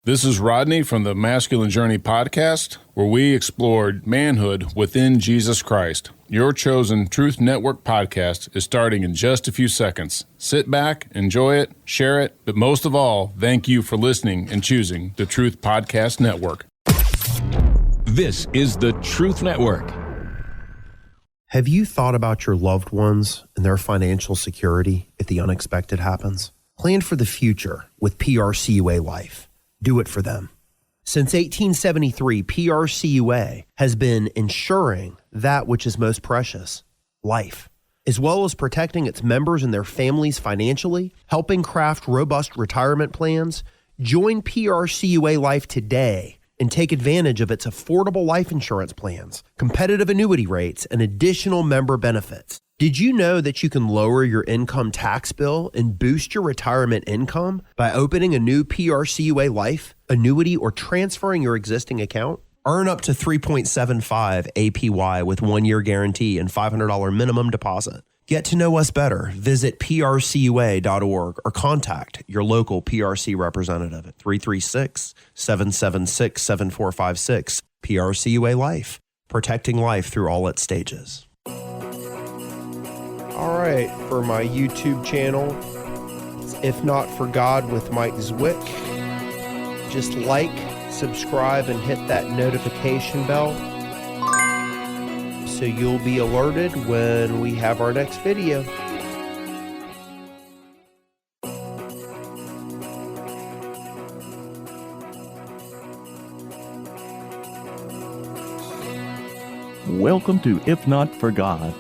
This is Rodney from the Masculine Journey podcast, where we explored manhood within Jesus Christ. Your chosen Truth Network podcast is starting in just a few seconds. Sit back, enjoy it, share it, but most of all, thank you for listening and choosing the Truth Podcast Network. This is the Truth Network. Have you thought about your loved ones and their financial security if the unexpected happens? Plan for the future with PRCUA Life. Do it for them. Since 1873, PRCUA has been ensuring that which is most precious, life, as well as protecting its members and their families financially, helping craft robust retirement plans. Join PRCUA Life today and take advantage of its affordable life insurance plans, competitive annuity rates, and additional member benefits. Did you know that you can lower your income tax bill and boost your retirement income by opening a new PRCUA Life, annuity, or transferring your existing account? Earn up to 3.75 APY with 1-year guarantee and $500 minimum deposit. Get to know us better. Visit prcua.org or contact your local PRC representative at 336-776-7456. PRCUA Life, protecting life through all its stages. All right, for my YouTube channel, it's If Not For God with Mike Zwick. Just like, subscribe, and hit that notification bell so you'll be alerted when we have our next video. Welcome to If Not For God,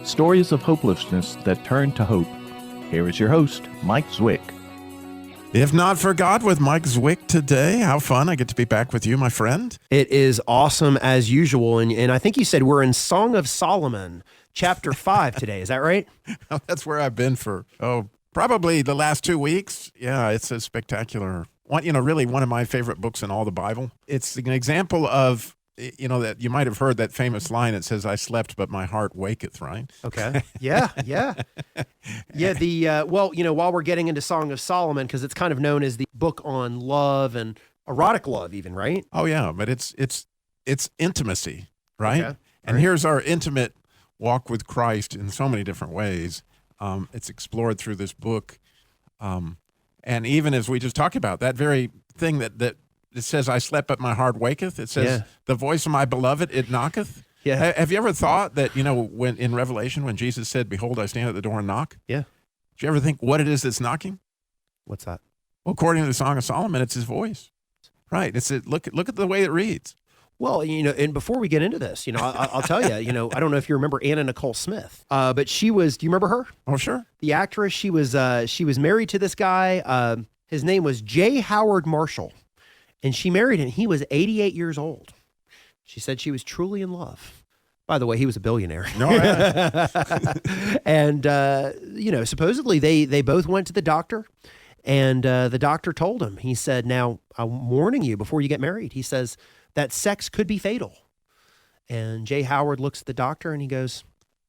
stories of hopelessness that turn to hope. Here is your host, Mike Zwick. If Not For God with Mike Zwick today. How fun. I get to be back with you, my friend. It is awesome as usual. And I think you said we're in Song of Solomon, chapter 5 today. Is that right? That's where I've been for, probably the last 2 weeks. Yeah, it's a spectacular one. Really one of my favorite books in all the Bible. It's an example of, that you might have heard that famous line. It says, I slept, but my heart waketh, right? Okay. Yeah. While we're getting into Song of Solomon, because it's kind of known as the book on love and erotic love even, right? Oh, yeah. But it's intimacy, right? Okay. And here's our intimate walk with Christ in so many different ways. It's explored through this book. And even as we just talked about, that very thing that it says, I slept, but my heart waketh. It says, the voice of my beloved, it knocketh. Yeah. Have you ever thought that, when in Revelation, when Jesus said, behold, I stand at the door and knock? Yeah. Did you ever think what it is that's knocking? What's that? Well, according to the Song of Solomon, it's his voice. Right. Look at the way it reads. Well, and before we get into this, I'll tell you, I don't know if you remember Anna Nicole Smith, but she was, do you remember her? Oh, sure. The actress, she was married to this guy. His name was J. Howard Marshall. And she married him. He was 88 years old. She said she was truly in love. By the way, he was a billionaire. No, yeah. And, supposedly they both went to the doctor. And the doctor told him, he said, now, I'm warning you before you get married. He says that sex could be fatal. And J. Howard looks at the doctor and he goes,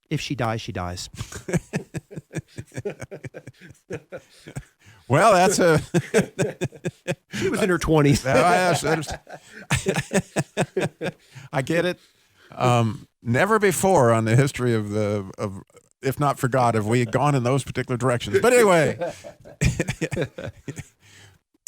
if she dies, she dies. Well, that's She was in her 20s. I get it. Never before on the history of If Not For God have we gone in those particular directions. But anyway,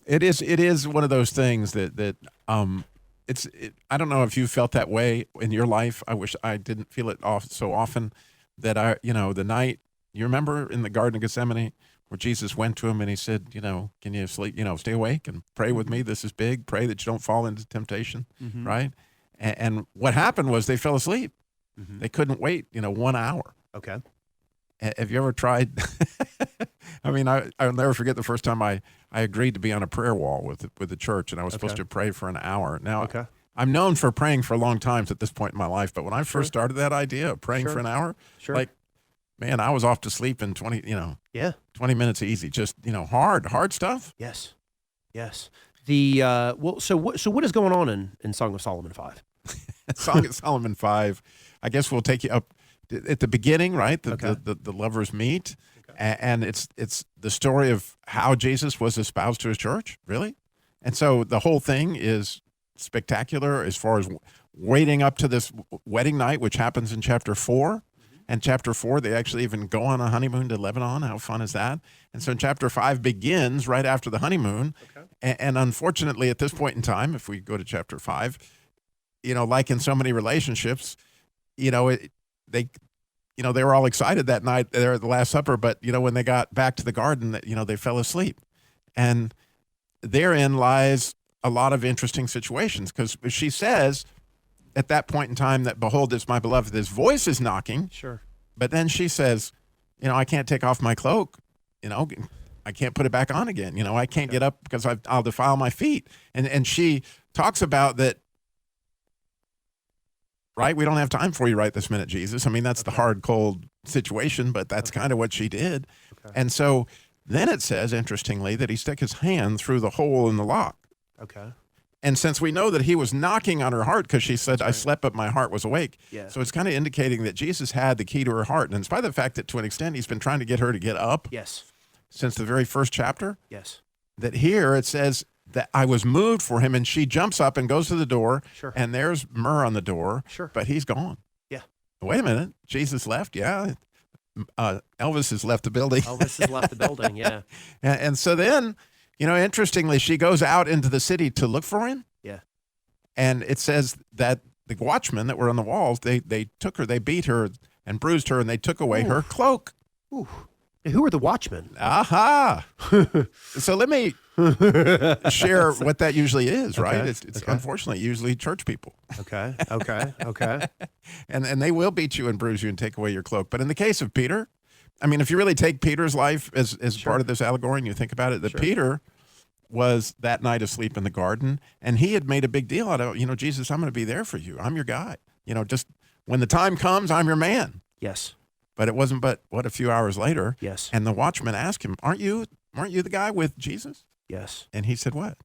it is one of those things that I don't know if you felt that way in your life. I wish I didn't feel it so often that the night, you remember in the Garden of Gethsemane, where Jesus went to him and he said, can you sleep, stay awake and pray with me. This is big. Pray that you don't fall into temptation, right? And what happened was they fell asleep. Mm-hmm. They couldn't wait, 1 hour. Okay. Have you ever tried? I mean, I'll never forget the first time I agreed to be on a prayer wall with the church, and I was supposed to pray for an hour. Now, I'm known for praying for long times at this point in my life, but when I first started that idea of praying for an hour, man, I was off to sleep in 20 minutes easy. Just, hard stuff. Yes. So what is going on in Song of Solomon 5? Song of Solomon 5, I guess we'll take you up at the beginning, right? The lovers meet, and it's the story of how Jesus was espoused to his church, really, And so the whole thing is spectacular as far as waiting up to this wedding night, which happens in chapter 4. And chapter 4, they actually even go on a honeymoon to Lebanon. How fun is that? And so chapter 5 begins right after the honeymoon. Okay. And unfortunately, at this point in time, if we go to chapter 5, like in so many relationships, they were all excited that night there at the Last Supper, but, when they got back to the garden, they fell asleep. And therein lies a lot of interesting situations, because she says at that point in time that, behold, it's my beloved, this voice is knocking. Sure. But then she says, I can't take off my cloak. I can't put it back on again. I can't get up because I'll defile my feet. And she talks about that, right? We don't have time for you right this minute, Jesus. I mean, that's the hard, cold situation, but that's kind of what she did. Okay. And so then it says, interestingly, that he stuck his hand through the hole in the lock. Okay. And since we know that he was knocking on her heart, because she said, I slept, but my heart was awake. Yeah. So it's kind of indicating that Jesus had the key to her heart. And in spite of the fact that, to an extent, he's been trying to get her to get up. Yes. Since the very first chapter. Yes. That here it says that I was moved for him, and she jumps up and goes to the door. Sure. And there's myrrh on the door. Sure. But he's gone. Yeah. Wait a minute. Jesus left. Yeah. Elvis has left the building. Elvis has left the building. Yeah. And so then, interestingly, she goes out into the city to look for him. Yeah. And it says that the watchmen that were on the walls, they took her, they beat her and bruised her, and they took away her cloak. Ooh. Who are the watchmen? Aha. So let me share what that usually is, right? Okay. It's unfortunately usually church people. Okay. And they will beat you and bruise you and take away your cloak. But in the case of Peter, I mean, if you really take Peter's life as part of this allegory and you think about it, that Peter was that night asleep in the garden, and he had made a big deal out of, Jesus, I'm going to be there for you. I'm your guy. Just when the time comes, I'm your man. Yes. But it wasn't but, a few hours later. Yes. And the watchman asked him, aren't you the guy with Jesus? Yes. And he said, what?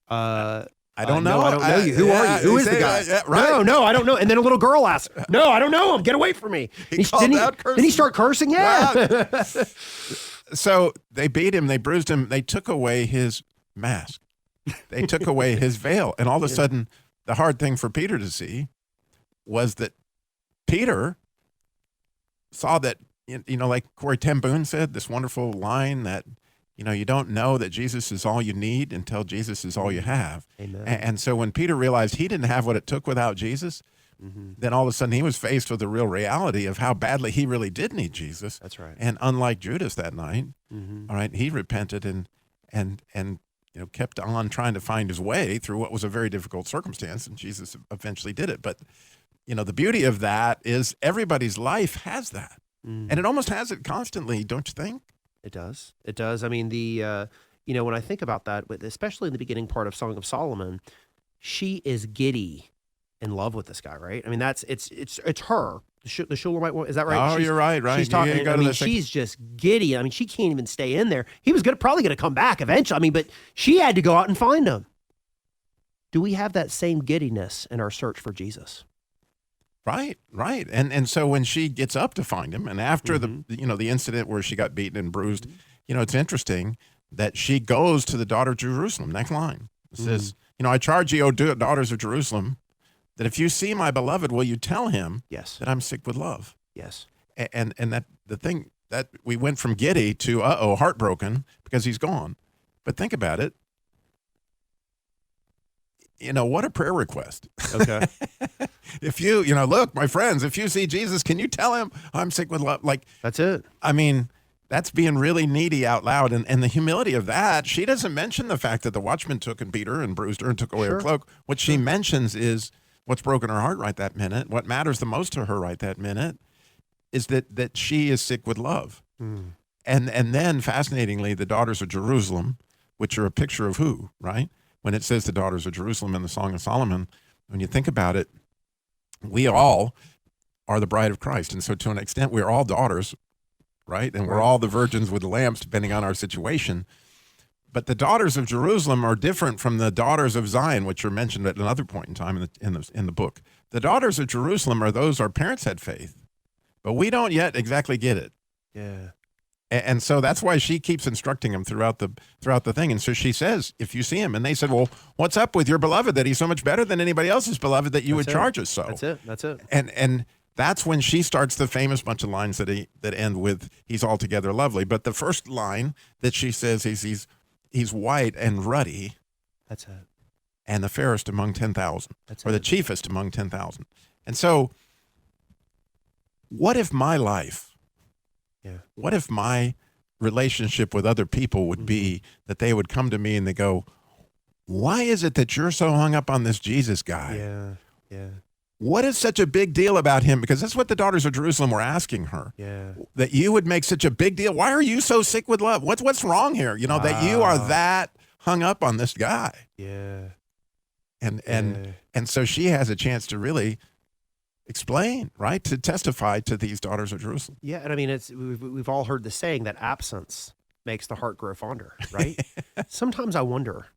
I don't know. I don't know you. Who are you? Who is the guy? Right. No, I don't know. And then a little girl asks, no, I don't know him. Get away from me. Didn't he start cursing? Yeah. Wow. So they beat him. They bruised him. They took away his mask. They took away his veil. And all of a sudden, the hard thing for Peter to see was that Peter saw that, like Corey Ten Boom said, this wonderful line that, you don't know that Jesus is all you need until Jesus is all you have. Amen. And so when Peter realized he didn't have what it took without Jesus, then all of a sudden he was faced with the real reality of how badly he really did need Jesus. That's right. And unlike Judas that night, all right, he repented and kept on trying to find his way through what was a very difficult circumstance, and Jesus eventually did it. But the beauty of that is everybody's life has that, and it almost has it constantly, don't you think? It does. It does. I mean, when I think about that, especially in the beginning part of Song of Solomon, she is giddy in love with this guy, right? I mean, it's her. The Shulamite woman, is that right? Oh, you're right. She's talking. She's just giddy. I mean, she can't even stay in there. He was probably going to come back eventually. I mean, but she had to go out and find him. Do we have that same giddiness in our search for Jesus? Right. And so when she gets up to find him, and after the incident where she got beaten and bruised, it's interesting that she goes to the daughter of Jerusalem. Next line. It says, I charge you, O daughters of Jerusalem, that if you see my beloved, will you tell him that I'm sick with love? Yes. And that the thing that we went from giddy to, heartbroken because he's gone. But think about it. What a prayer request. Okay. If you, look, my friends, if you see Jesus, can you tell him I'm sick with love? Like, that's it. I mean, that's being really needy out loud. And the humility of that, she doesn't mention the fact that the watchman took and beat her and bruised her and took away her cloak. What she mentions is what's broken her heart right that minute. What matters the most to her right that minute is that she is sick with love. And then, fascinatingly, the daughters of Jerusalem, which are a picture of who, right? When it says the daughters of Jerusalem in the Song of Solomon, when you think about it, we all are the bride of Christ. And so to an extent, we're all daughters, right? And we're all the virgins with the lamps, depending on our situation. But the daughters of Jerusalem are different from the daughters of Zion, which are mentioned at another point in time in the book. The daughters of Jerusalem are those our parents had faith, but we don't yet exactly get it. Yeah. And so that's why she keeps instructing him throughout the thing. And so she says, if you see him, and they said, well, what's up with your beloved that he's so much better than anybody else's beloved that you would charge us so? That's it. And that's when she starts the famous bunch of lines that end with he's altogether lovely. But the first line that she says is he's white and ruddy. That's it. And the fairest among 10,000, or the chiefest among 10,000. And so, what if my life, what if my relationship with other people would be that they would come to me and they go, why is it that you're so hung up on this Jesus guy? Yeah. What is such a big deal about him? Because that's what the daughters of Jerusalem were asking her. Yeah. That you would make such a big deal. Why are you so sick with love? What's wrong here? That you are that hung up on this guy. Yeah. And so she has a chance to really explain, right? To testify to these daughters of Jerusalem. Yeah, and I mean, we've all heard the saying that absence makes the heart grow fonder, right? Sometimes I wonder,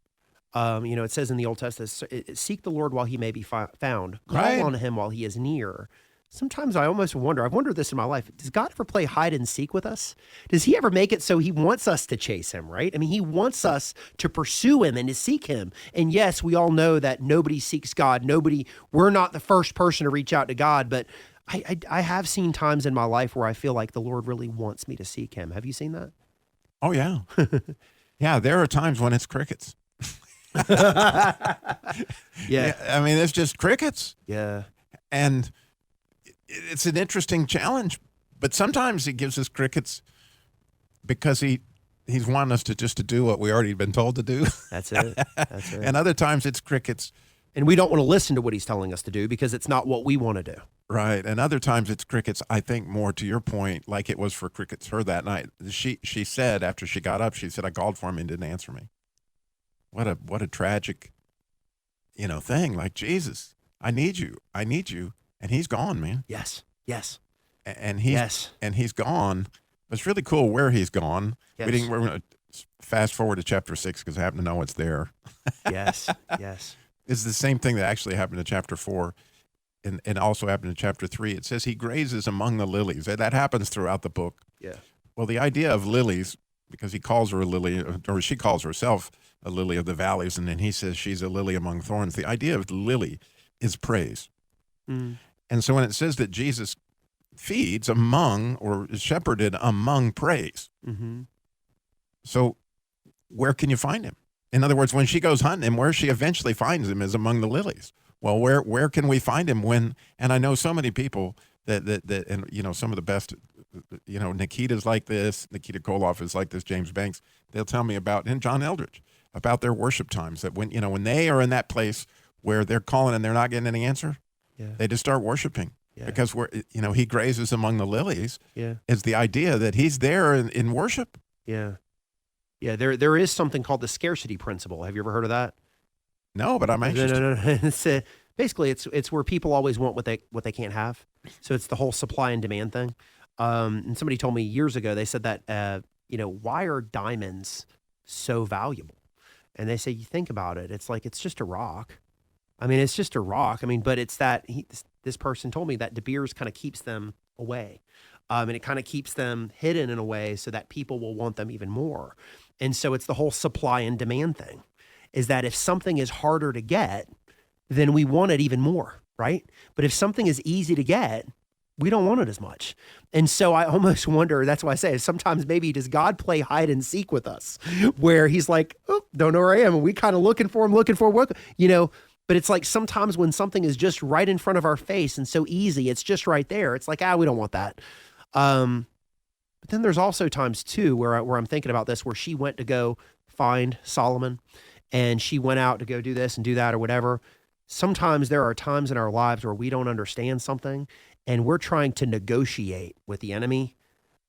it says in the Old Testament, seek the Lord while he may be found, call on him while he is near. Sometimes I almost wonder, I've wondered this in my life, does God ever play hide and seek with us? Does he ever make it so he wants us to chase him, right? I mean, he wants us to pursue him and to seek him. And yes, we all know that nobody seeks God. We're not the first person to reach out to God, but I have seen times in my life where I feel like the Lord really wants me to seek him. Have you seen that? Oh, yeah. Yeah, there are times when it's crickets. Yeah. I mean, it's just crickets. Yeah. And it's an interesting challenge, but sometimes he gives us crickets because he's wanting us to do what we already been told to do. That's it. And other times it's crickets. And we don't want to listen to what he's telling us to do because it's not what we want to do. Right. And other times it's crickets, I think more to your point, like it was for crickets her that night. She said after she got up, she said, I called for him and didn't answer me. What a tragic, thing. Like, Jesus, I need you. And he's gone, man. Yes. And he's gone. It's really cool where he's gone. Yes. We're going to fast forward to chapter 6 because I happen to know it's there. Yes. It's the same thing that actually happened in chapter 4 and also happened in chapter 3. It says he grazes among the lilies. That happens throughout the book. Yeah. Well, the idea of lilies, because he calls her a lily, or she calls herself a lily of the valleys, and then he says she's a lily among thorns. The idea of lily is praise. Mm. And so when it says that Jesus feeds among or is shepherded among praise, so where can you find him? In other words, when she goes hunting him, where she eventually finds him is among the lilies. Well, where can we find him when? And I know so many people that and some of the best, Nikita's like this, Nikita Koloff is like this, James Banks. They'll tell me about, and John Eldridge, about their worship times, that when they are in that place where they're calling and they're not getting any answer. Yeah. They just start worshiping because he grazes among the lilies. Yeah. Is the idea that he's there in worship. Yeah. Yeah. There is something called the Scarcity Principle. Have you ever heard of that? No, but I'm anxious. No. It's basically it's where people always want what they can't have. So it's the whole supply and demand thing. And somebody told me years ago, they said that why are diamonds so valuable? And they say, you think about it, it's like it's just a rock. I mean, it's just a rock. I mean, but it's that this person told me that De Beers kind of keeps them away. And it kind of keeps them hidden in a way so that people will want them even more. And so it's the whole supply and demand thing, is that if something is harder to get, then we want it even more, right? But if something is easy to get, we don't want it as much. And so I almost wonder, that's why I say sometimes maybe does God play hide and seek with us, where he's like, oh, don't know where I am. And we kind of looking for him, but it's like sometimes when something is just right in front of our face and so easy, it's just right there. It's like, we don't want that. But then there's also times too, where I'm thinking about this, where she went to go find Solomon and she went out to go do this and do that or whatever. Sometimes there are times in our lives where we don't understand something and we're trying to negotiate with the enemy.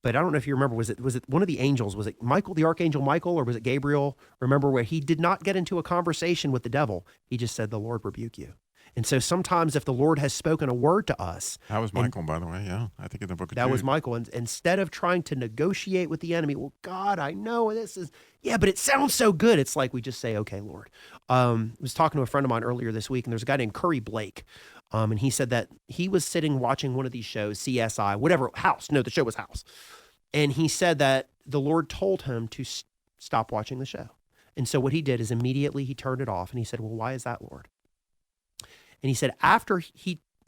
But I don't know if you remember, was it one of the angels? Was it Michael, the archangel Michael, or was it Gabriel? Remember where he did not get into a conversation with the devil. He just said, the Lord rebuke you. And so sometimes if the Lord has spoken a word to us. That was Michael, by the way. Yeah. I think in the book of That Jude. was Michael. And instead of trying to negotiate with the enemy, well, God, I know this is, but it sounds so good. It's like we just say, okay, Lord. I was talking to a friend of mine earlier this week, and there's a guy named Curry Blake. And he said that he was sitting watching one of these shows, CSI, whatever, House. No, the show was House. And he said that the Lord told him to stop watching the show. And so what he did is immediately he turned it off, and he said, well, why is that, Lord? And he said,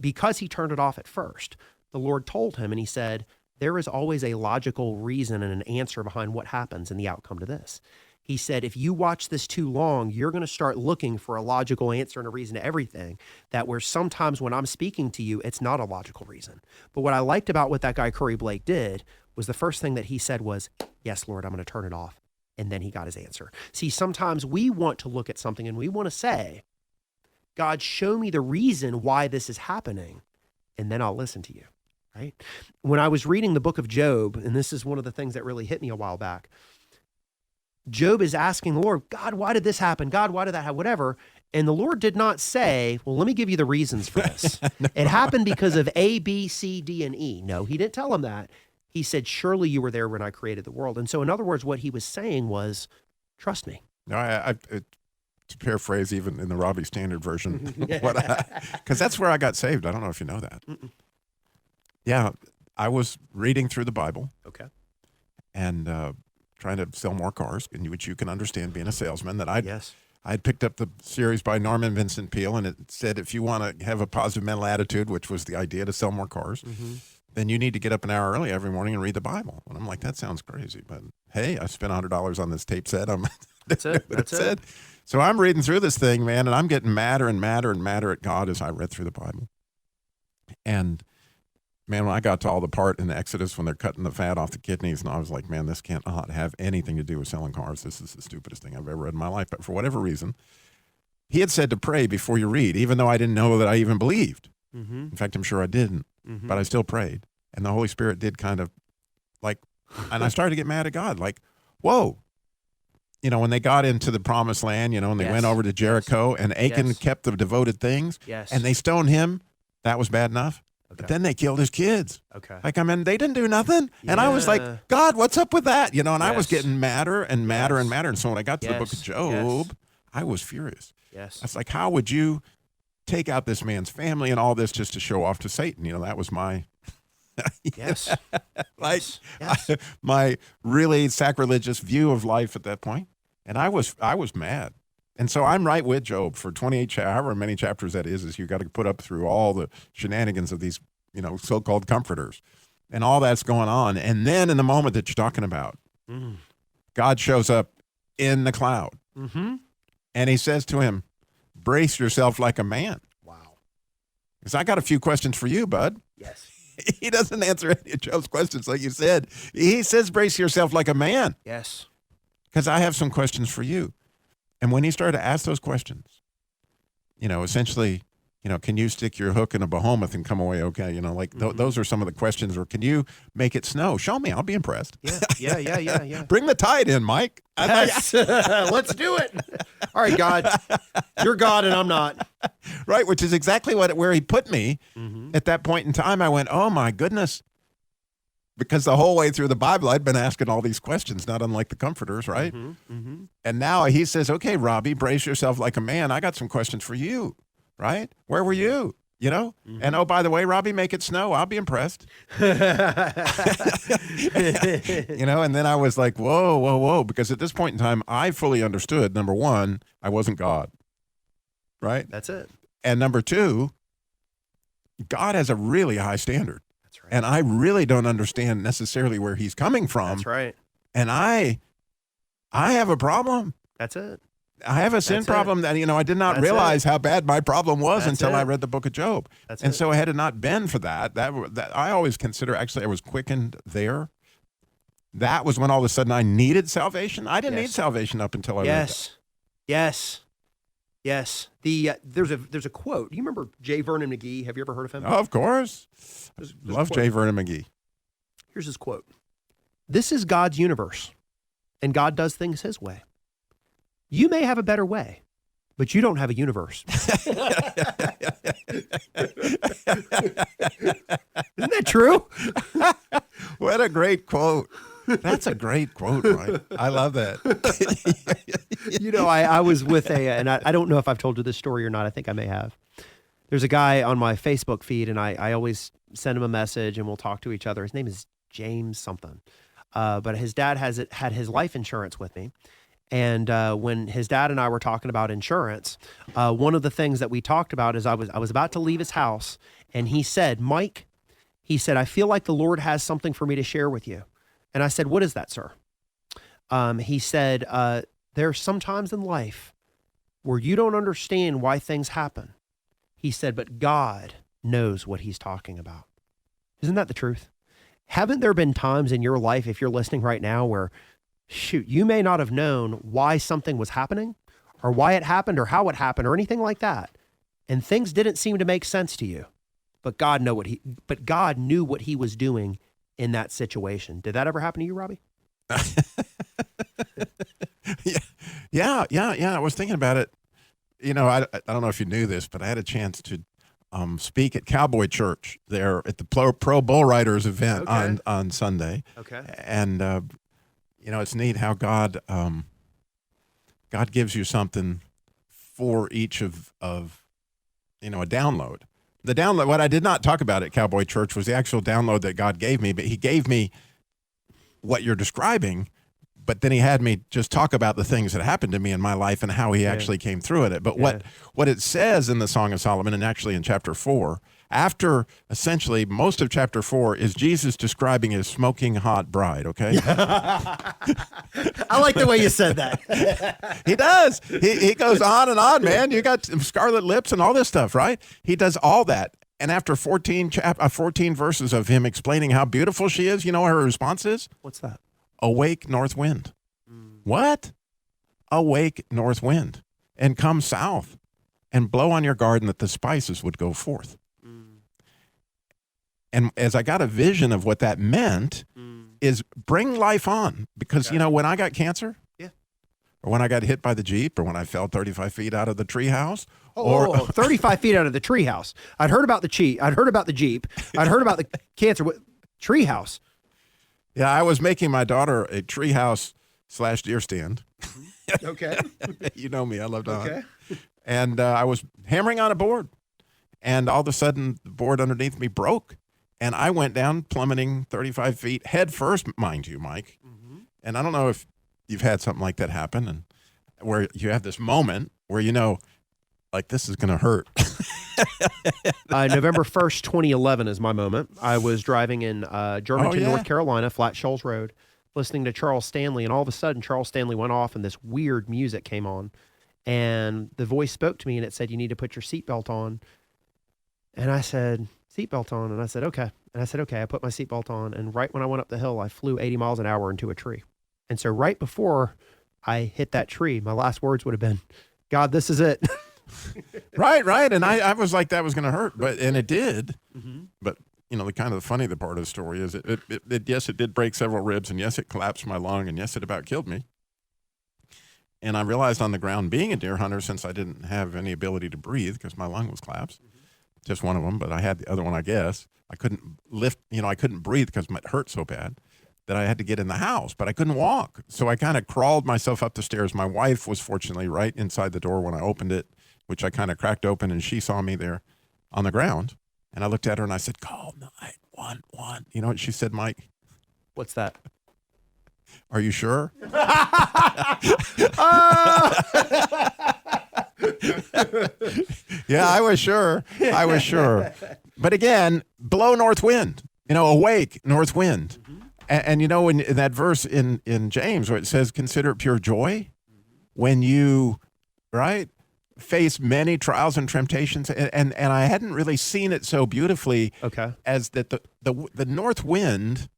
because he turned it off at first, the Lord told him, and he said, there is always a logical reason and an answer behind what happens and the outcome to this. He said, if you watch this too long, you're going to start looking for a logical answer and a reason to everything, that where sometimes when I'm speaking to you, it's not a logical reason. But what I liked about what that guy Curry Blake did was the first thing that he said was, yes, Lord, I'm going to turn it off. And then he got his answer. See, sometimes we want to look at something and we want to say, God, show me the reason why this is happening, and then I'll listen to you, right? When I was reading the book of Job, and this is one of the things that really hit me a while back, Job is asking the Lord, God, why did this happen? God, why did that happen? Whatever. And the Lord did not say, well, let me give you the reasons for this. No. It happened because of A, B, C, D, and E. No, he didn't tell him that. He said, surely you were there when I created the world. And so in other words, what he was saying was, trust me. No, to paraphrase even in the Robby Standard version, because that's where I got saved. I don't know if you know that. Mm-mm. Yeah, I was reading through the Bible. Okay. And trying to sell more cars, which you can understand being a salesman, that Yes. I had picked up the series by Norman Vincent Peale, and it said, if you want to have a positive mental attitude, which was the idea to sell more cars, then you need to get up an hour early every morning and read the Bible. And I'm like, that sounds crazy. But hey, I spent $100 on this tape set. That's it. That's it. So I'm reading through this thing, man, and I'm getting madder and madder and madder at God as I read through the Bible. And man, when I got to all the part in Exodus when they're cutting the fat off the kidneys, and I was like, man, this can't have anything to do with selling cars. This is the stupidest thing I've ever read in my life. But for whatever reason, he had said to pray before you read, even though I didn't know that I even believed. Mm-hmm. In fact, I'm sure I didn't, but I still prayed. And the Holy Spirit did kind of like, and I started to get mad at God, like, whoa. You know, when they got into the promised land, you know, and they went over to Jericho, and Achan kept the devoted things, and they stoned him, that was bad enough. Okay. But then they killed his kids. Okay. Like, I mean, they didn't do nothing. Yeah. And I was like, God, what's up with that? You know, and I was getting madder and madder and madder. And so when I got to the book of Job, I was furious. Yes. I was like, how would you take out this man's family and all this just to show off to Satan? You know, that was my... my really sacrilegious view of life at that point. And I was mad. And so I'm right with Job for 28, however many chapters that is you got to put up through all the shenanigans of these, you know, so-called comforters and all that's going on. And then in the moment that you're talking about, God shows up in the cloud. Mm-hmm. And he says to him, brace yourself like a man. Wow. Because I got a few questions for you, bud. Yes. He doesn't answer any of Job's questions, like you said. He says, brace yourself like a man. Yes. Because I have some questions for you. And when he started to ask those questions, you know, essentially, you know, can you stick your hook in a behemoth and come away okay? You know, like those are some of the questions. Or can you make it snow? Show me. I'll be impressed. Yeah. Bring the tide in, Mike. Yes. Let's do it. All right, God. You're God and I'm not. Right, which is exactly where he put me. At that point in time, I went, oh, my goodness. Because the whole way through the Bible, I'd been asking all these questions, not unlike the comforters, right? And now he says, okay, Robby, brace yourself like a man. I got some questions for you. Right? Where were you? You know? And oh, by the way, Robby, make it snow. I'll be impressed. You know, and then I was like, whoa. Because at this point in time, I fully understood, number one, I wasn't God. Right? That's it. And number two, God has a really high standard. That's right. And I really don't understand necessarily where he's coming from. That's right. And I have a problem. That's it. I have a sin problem that, you know, I did not realize how bad my problem was until I read the book of Job. So had it not been for that I always consider, actually, I was quickened there. That was when all of a sudden I needed salvation. I didn't need salvation up until I read that. Yes. There's a quote. Do you remember J. Vernon McGee? Have you ever heard of him? Oh, of course. Love J. Vernon McGee. Here's his quote. This is God's universe, and God does things his way. You may have a better way, but you don't have a universe. Isn't that true? What a great quote. That's a great quote, right? I love that. You know, I was with and I don't know if I've told you this story or not. I think I may have. There's a guy on my Facebook feed, and I always send him a message, and we'll talk to each other. His name is James something. but his dad had his life insurance with me. And when his dad and I were talking about insurance, one of the things that we talked about is I was about to leave his house, and he said, Mike, he said, I feel like the Lord has something for me to share with you. And I said, what is that, sir? He said, there's some times in life where you don't understand why things happen. He said, but God knows what he's talking about. Isn't that the truth? Haven't there been times in your life, if you're listening right now, where, shoot, you may not have known why something was happening or why it happened or how it happened or anything like that, and things didn't seem to make sense to you, but God knew what he was doing in that situation. Did that ever happen to you, Robby? Yeah. I was thinking about it. You know, I don't know if you knew this, but I had a chance to speak at Cowboy Church there at the Pro Bull Riders event on Sunday. Okay. And, you know, it's neat how God gives you something for each of you know, a download. The download, what I did not talk about at Cowboy Church was the actual download that God gave me, but he gave me what you're describing, but then he had me just talk about the things that happened to me in my life and how he actually came through it. But what it says in the Song of Solomon, and actually in chapter 4, after essentially most of chapter 4 is Jesus describing his smoking hot bride, okay? I like the way you said that. He does. He goes on and on, man. You got scarlet lips and all this stuff, right? He does all that. And after 14 verses of him explaining how beautiful she is, you know what her response is? What's that? Awake, north wind. What? Awake, north wind, and come south, and blow on your garden that the spices would go forth. And as I got a vision of what that meant, is bring life on. Because, you know, when I got cancer, or when I got hit by the Jeep, or when I fell 35 feet out of the treehouse, 35 feet out of the treehouse. I'd heard about the Jeep. I'd heard about the cancer. Treehouse. Yeah, I was making my daughter a treehouse / deer stand. Okay. You know me, I love to hunt. Okay. And I was hammering on a board, and all of a sudden the board underneath me broke, and I went down plummeting 35 feet head first, mind you, Mike. And I don't know if you've had something like that happen, and where you have this moment where you know, like, this is going to hurt. November 1st, 2011 is my moment. I was driving in Germantown, North Carolina, Flat Shoals Road, listening to Charles Stanley, and all of a sudden Charles Stanley went off and this weird music came on, and the voice spoke to me and it said, you need to put your seatbelt on. And I said, seatbelt on? And I said, okay. And I said, okay. I put my seatbelt on, and right when I went up the hill, I flew 80 miles an hour into a tree. And so right before I hit that tree, my last words would have been, God, this is it. Right. And I was like, that was going to hurt, and it did. But, you know, the funny part of the story is yes, it did break several ribs, and yes, it collapsed my lung, and yes, it about killed me. And I realized on the ground, being a deer hunter, since I didn't have any ability to breathe because my lung was collapsed, just one of them, but I had the other one, I guess. I couldn't lift, I couldn't breathe because it hurt so bad that I had to get in the house, but I couldn't walk. So I kind of crawled myself up the stairs. My wife was fortunately right inside the door when I opened it, which I kind of cracked open, and she saw me there on the ground. And I looked at her and I said, call 911. You know what she said, Mike? What's that? Are you sure? Yeah, I was sure. But again, blow north wind, awake north wind. And in that verse in James where it says, consider it pure joy when you, face many trials and temptations. And I hadn't really seen it so beautifully as that the north wind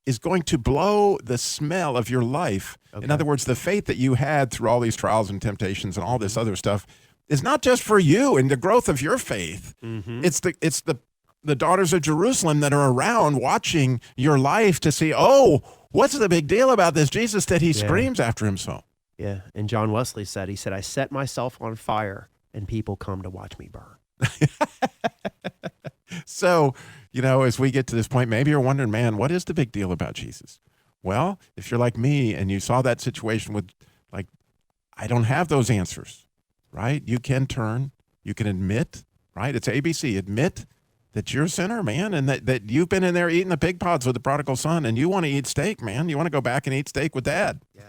is going to blow the smell of your life. In other words, the faith that you had through all these trials and temptations and all this other stuff is not just for you and the growth of your faith. It's the daughters of Jerusalem that are around watching your life to see, what's the big deal about this Jesus that he screams after him so? Yeah, and John Wesley said, I set myself on fire and people come to watch me burn. So, as we get to this point, maybe you're wondering, man, what is the big deal about Jesus? Well, if you're like me and you saw that situation with, I don't have those answers, right? You can turn, you can admit, right? It's ABC, admit that you're a sinner, man, and that you've been in there eating the pig pods with the prodigal son, and you want to eat steak, man. You want to go back and eat steak with Dad. Yes.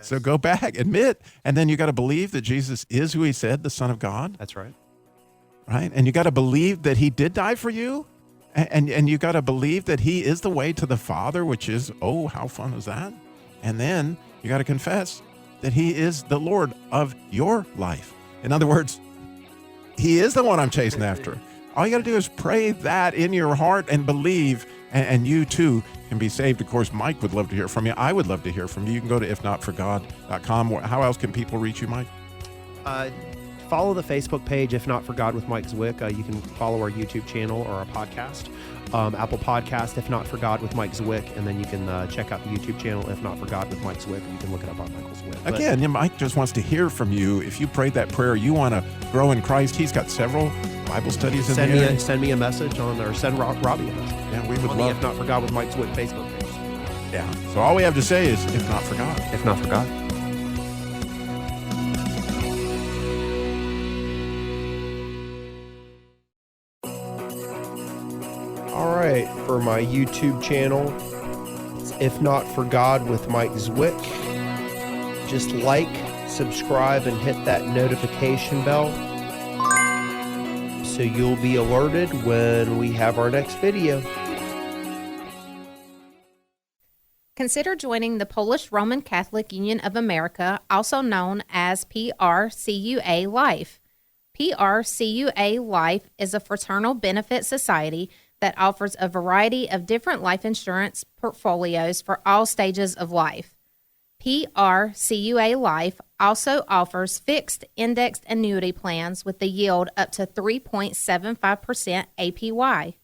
So go back, admit, and then you got to believe that Jesus is who he said, the Son of God. That's right. Right? And you got to believe that he did die for you. And you got to believe that he is the way to the Father, which is, oh, how fun is that? And then you got to confess that he is the Lord of your life. In other words, he is the one I'm chasing after. All you got to do is pray that in your heart and believe, and you too can be saved. Of course, Mike would love to hear from you. I would love to hear from you. You can go to ifnotforgod.com. How else can people reach you, Mike? Follow the Facebook page, If Not For God with Mike Zwick. You can follow our YouTube channel or our podcast, Apple Podcast, If Not For God with Mike Zwick, and then you can check out the YouTube channel, If Not For God with Mike Zwick, and you can look it up on Michael Zwick. Again, Mike just wants to hear from you. If you prayed that prayer, you want to grow in Christ. He's got several Bible studies in there. Send me a message or send Robby a message. Yeah, we would on love the If Not For God with Mike Zwick Facebook page. Yeah. So all we have to say is, if not for God. If Not For God. All right, for my YouTube channel, it's If Not For God with Mike Zwick. Just like, subscribe, and hit that notification bell so you'll be alerted when we have our next video. Consider joining the Polish Roman Catholic Union of America, also known as PRCUA Life. PRCUA Life is a fraternal benefit society that offers a variety of different life insurance portfolios for all stages of life. PRCUA Life also offers fixed indexed annuity plans with the yield up to 3.75% APY.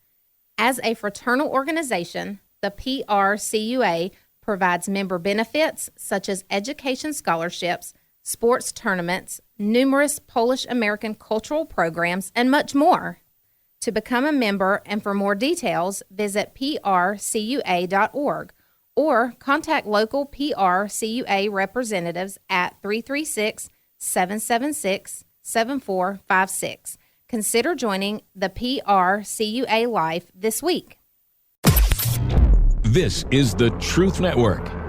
As a fraternal organization, the PRCUA provides member benefits such as education scholarships, sports tournaments, numerous Polish-American cultural programs, and much more. To become a member and for more details, visit prcua.org or contact local PRCUA representatives at 336-776-7456. Consider joining the PRCUA Life this week. This is the Truth Network.